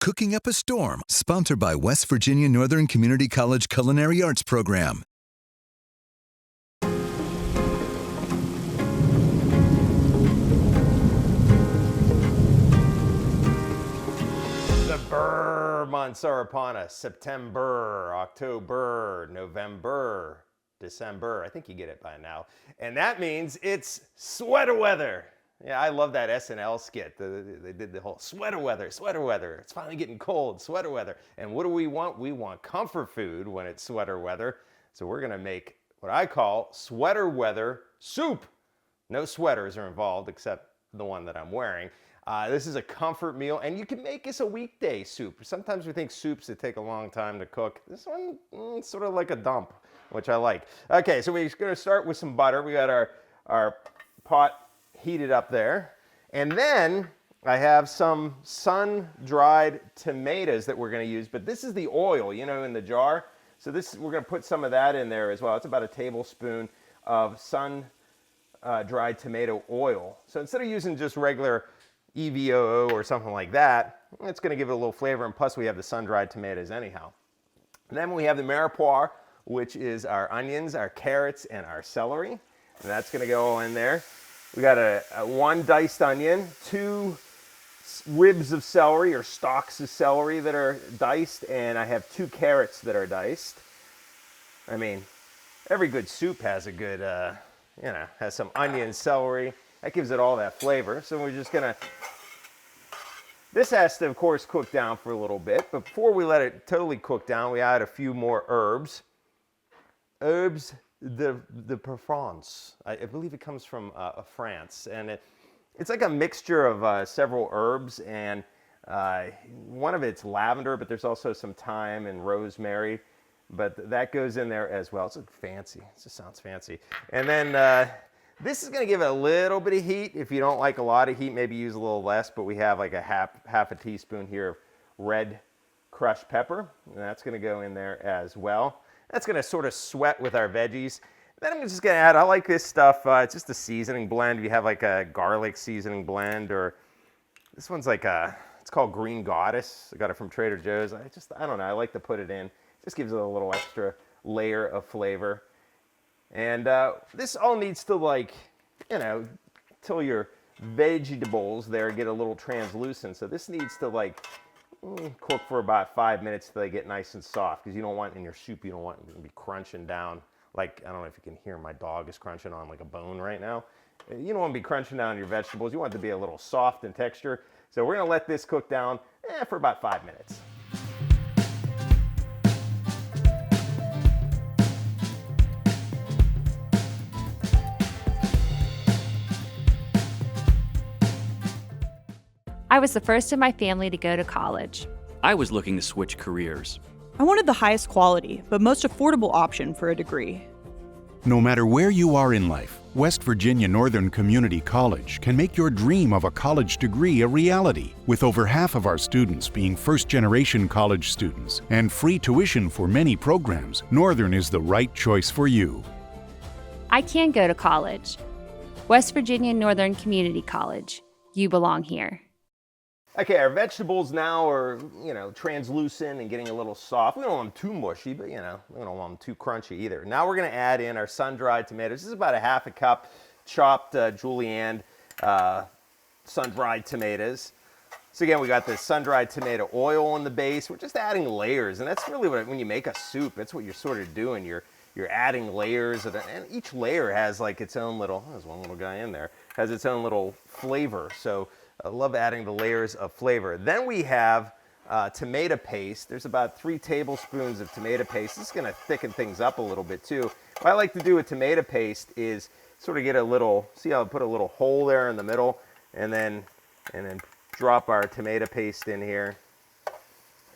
Cooking Up a Storm, sponsored by West Virginia Northern Community College Culinary Arts Program. The Burr months are upon us. September, October, November, December. I think you get it by now. And that means it's sweater weather. Yeah, I love that SNL skit. They did the whole sweater weather, sweater weather. It's finally getting cold, sweater weather. And what do we want? We want comfort food when it's sweater weather. So we're going to make what I call sweater weather soup. No sweaters are involved except the one that I'm wearing. This is a comfort meal, and you can make this a weekday soup. Sometimes we think soups that take a long time to cook. This one, sort of like a dump, which I like. Okay, so we're going to start with some butter. We got our pot heated up there. And then I have some sun-dried tomatoes that we're going to use, but this is the oil, you know, in the jar. So this, we're going to put some of that in there as well. It's about a tablespoon of sun-dried tomato oil. So instead of using just regular EVOO or something like that, it's going to give it a little flavor, and plus we have the sun-dried tomatoes anyhow. And then we have the mirepoix, which is our onions, our carrots, and our celery. And that's going to go in there. We got one diced onion, 2 ribs of celery or stalks of celery that are diced, and I have 2 carrots that are diced. I mean, every good soup has a good, has some onion, celery. That gives it all that flavor. So we're just gonna, this has to, of course, cook down for a little bit. But before we let it totally cook down, we add a few more herbs. Herbs de Provence. I believe it comes from France. And it's like a mixture of several herbs. And one of it's lavender, but there's also some thyme and rosemary. But that goes in there as well. It's fancy. It just sounds fancy. And then this is going to give it a little bit of heat. If you don't like a lot of heat, maybe use a little less. But we have like a half a teaspoon here of red crushed pepper. And that's going to go in there as well. That's going to sort of sweat with our veggies. Then I'm just going to add, I like this stuff, it's just a seasoning blend. If you have like a garlic seasoning blend, or this one's like it's called Green Goddess. I got it from Trader Joe's. I don't know, I like to put it in. It just gives it a little extra layer of flavor. And this all needs to till your vegetables there get a little translucent. So this needs to cook for about 5 minutes till they get nice and soft, because you don't want in your soup, you don't want it to be crunching down. Like, I don't know if you can hear, my dog is crunching on like a bone right now. You don't want to be crunching down your vegetables. You want it to be a little soft in texture. So we're going to let this cook down for about 5 minutes. I was the first in my family to go to college. I was looking to switch careers. I wanted the highest quality, but most affordable option for a degree. No matter where you are in life, West Virginia Northern Community College can make your dream of a college degree a reality, with over half of our students being first-generation college students and free tuition for many programs. Northern is the right choice for you. I can go to college. West Virginia Northern Community College. You belong here. Okay, our vegetables now are, translucent and getting a little soft. We don't want them too mushy, but, we don't want them too crunchy either. Now we're going to add in our sun-dried tomatoes. This is about a half a cup chopped julienne sun-dried tomatoes. So again, we got the sun-dried tomato oil on the base. We're just adding layers, and that's really when you make a soup, that's what you're sort of doing. You're adding layers, and each layer has like its own little, there's one little guy in there, has its own little flavor. So I love adding the layers of flavor. Then we have tomato paste. There's about 3 tablespoons of tomato paste. This is going to thicken things up a little bit too. What I like to do with tomato paste is sort of get a little, see how I put a little hole there in the middle, and then drop our tomato paste in here,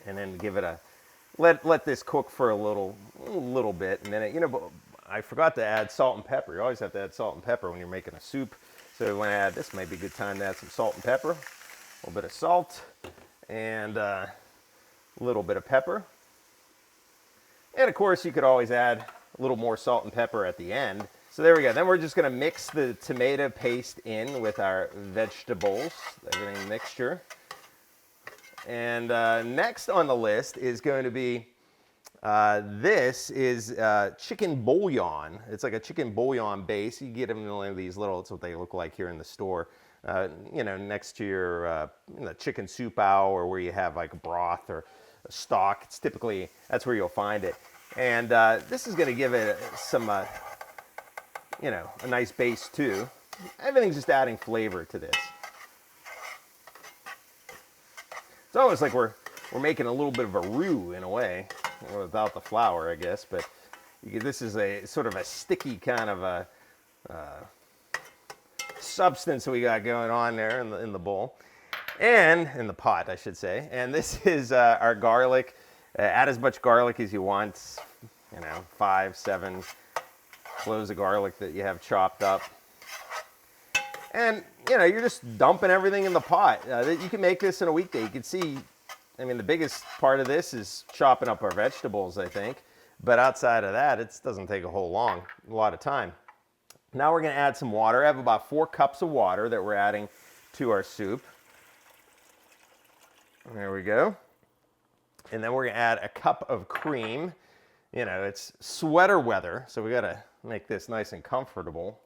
and then give it a, let this cook for a little bit, and then I forgot to add salt and pepper. You always have to add salt and pepper when you're making a soup. So when I add this, might be a good time to add some salt and pepper, a little bit of salt, and a little bit of pepper. And of course, you could always add a little more salt and pepper at the end. So there we go. Then we're just going to mix the tomato paste in with our vegetables, everything mixture. And next on the list is going to be, this is chicken bouillon. It's like a chicken bouillon base. You get them in one of these little, it's what they look like here in the store. You know, next to your chicken soup owl, or where you have like a broth or a stock. It's typically, that's where you'll find it. And this is going to give it some, you know, a nice base too. Everything's just adding flavor to this. It's almost like we're making a little bit of a roux in a way, without the flour, I guess. But this is a sort of a sticky kind of a substance we got going on there in the bowl, and in the pot, I should say. And this is our garlic. Add as much garlic as you want. You know, 5, 7 cloves of garlic that you have chopped up. And, you know, you're just dumping everything in the pot. You can make this in a weekday. You can see, I mean, the biggest part of this is chopping up our vegetables, I think. But outside of that, it doesn't take a lot of time. Now we're going to add some water. I have about 4 cups of water that we're adding to our soup. There we go. And then we're going to add a cup of cream. You know, it's sweater weather, so we got to make this nice and comfortable.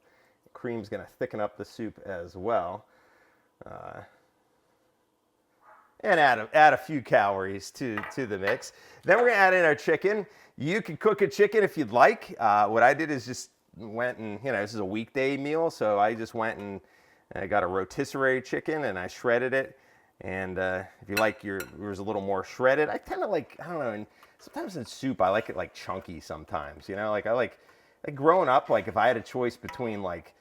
Cream's going to thicken up the soup as well. And add a few calories to the mix. Then we're going to add in our chicken. You can cook a chicken if you'd like. What I did is just went and, you know, this is a weekday meal, so I just went and I got a rotisserie chicken and I shredded it. And if you like yours a little more shredded, I tend to like, I don't know, and sometimes in soup I like it like chunky sometimes, you know, like I like growing up, like if I had a choice between like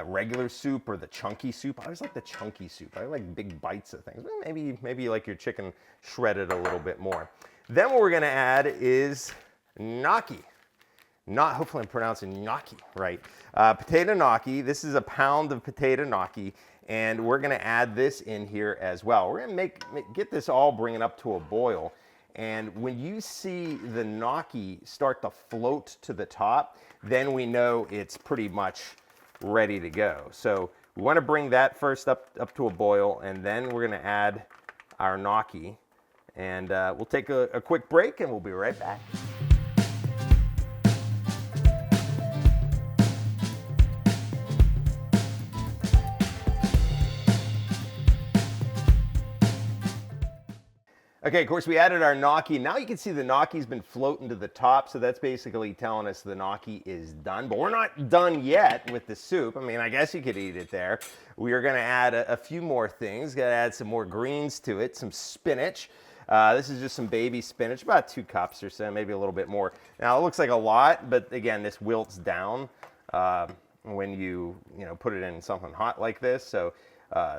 regular soup or the chunky soup, I always like the chunky soup. I like big bites of things. Maybe you like your chicken shredded a little bit more. Then what we're gonna add is gnocchi. Hopefully I'm pronouncing gnocchi right. Potato gnocchi. This is a pound of potato gnocchi, and we're gonna add this in here as well. We're gonna get this all bringing up to a boil. And when you see the gnocchi start to float to the top, then we know it's pretty much ready to go. So we want to bring that first up to a boil, and then we're going to add our gnocchi. And we'll take a quick break, and we'll be right back. Okay, of course, we added our gnocchi. Now you can see the gnocchi's been floating to the top, so that's basically telling us the gnocchi is done. But we're not done yet with the soup. I mean, I guess you could eat it there. We are going to add a few more things. Got to add some more greens to it, some spinach. This is just some baby spinach, about 2 cups or so, maybe a little bit more. Now, it looks like a lot, but again, this wilts down when you put it in something hot like this. So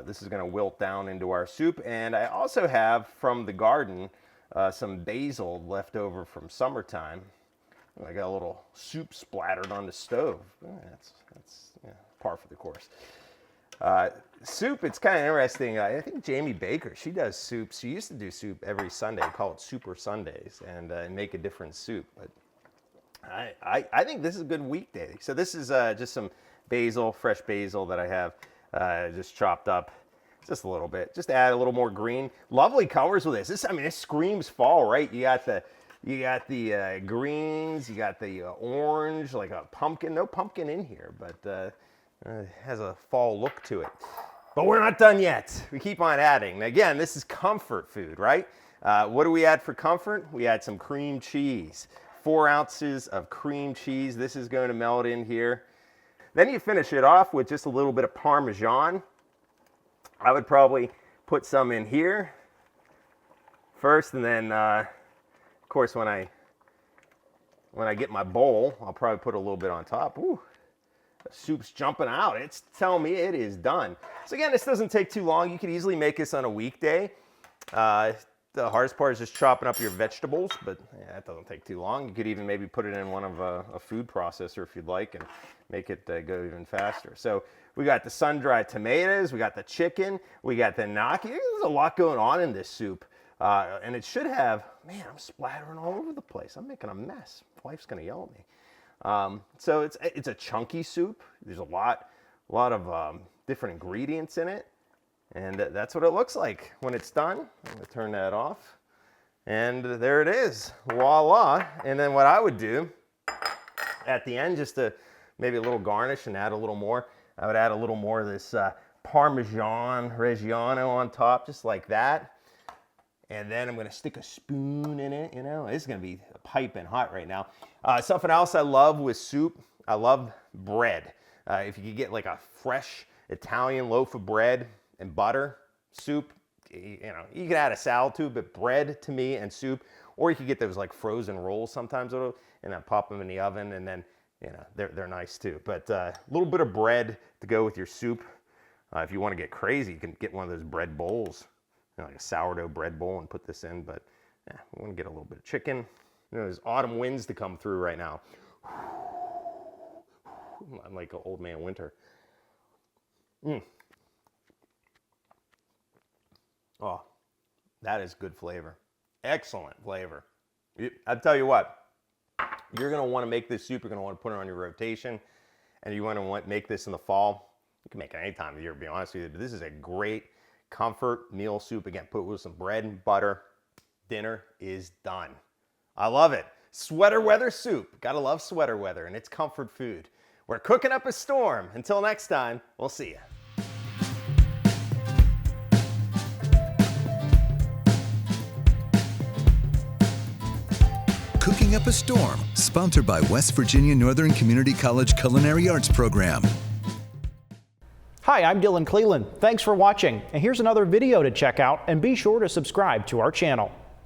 this is going to wilt down into our soup. And I also have from the garden some basil left over from summertime. I got a little soup splattered on the stove. That's par for the course. Soup, it's kind of interesting. I think Jamie Baker, she does soup. She used to do soup every Sunday, call it Super Sundays, and make a different soup. But I think this is a good weekday. So this is just some basil, fresh basil that I have just chopped up just a little bit. Just add a little more green. Lovely colors with this. I mean, it screams fall, right? You got the greens, you got the orange, like a pumpkin. No pumpkin in here, but it has a fall look to it. But we're not done yet. We keep on adding. Now, again, this is comfort food, right? What do we add for comfort? We add some cream cheese. 4 ounces of cream cheese. This is going to melt in here. Then you finish it off with just a little bit of Parmesan. I would probably put some in here first, and then, of course, when I get my bowl, I'll probably put a little bit on top. Ooh, the soup's jumping out. It's telling me it is done. So again, this doesn't take too long. You could easily make this on a weekday. The hardest part is just chopping up your vegetables, but yeah, that doesn't take too long. You could even maybe put it in one of a food processor if you'd like, and make it go even faster. So we got the sun-dried tomatoes, we got the chicken, we got the gnocchi. There's a lot going on in this soup, and it should have. Man, I'm splattering all over the place. I'm making a mess. Wife's gonna yell at me. So it's a chunky soup. There's a lot of different ingredients in it. And that's what it looks like when it's done. I'm gonna turn that off. And there it is, voila. And then what I would do at the end, just to maybe a little garnish and add a little more, I would add a little more of this Parmesan Reggiano on top, just like that. And then I'm gonna stick a spoon in it, you know. It's gonna be piping hot right now. Something else I love with soup, I love bread. If you could get like a fresh Italian loaf of bread and butter, soup, you know, you can add a salad too, but bread to me and soup, or you could get those like frozen rolls sometimes, and then pop them in the oven, and then, you know, they're nice too. But a little bit of bread to go with your soup. If you want to get crazy, you can get one of those bread bowls, you know, like a sourdough bread bowl, and put this in. But yeah, we want to get a little bit of chicken. You know, there's autumn winds to come through right now. I'm like an old man winter. Oh, that is good flavor. Excellent flavor. I'll tell you what, you're gonna wanna make this soup, you're gonna wanna put it on your rotation, and you wanna make this in the fall. You can make it any time of the year, to be honest with you, but this is a great comfort meal soup. Again, put it with some bread and butter. Dinner is done. I love it. Sweater weather soup. Gotta love sweater weather, and it's comfort food. We're cooking up a storm. Until next time, we'll see you. Cooking Up a Storm, sponsored by West Virginia Northern Community College Culinary Arts Program. Hi, I'm Dylan Cleland. Thanks for watching. And here's another video to check out, and be sure to subscribe to our channel.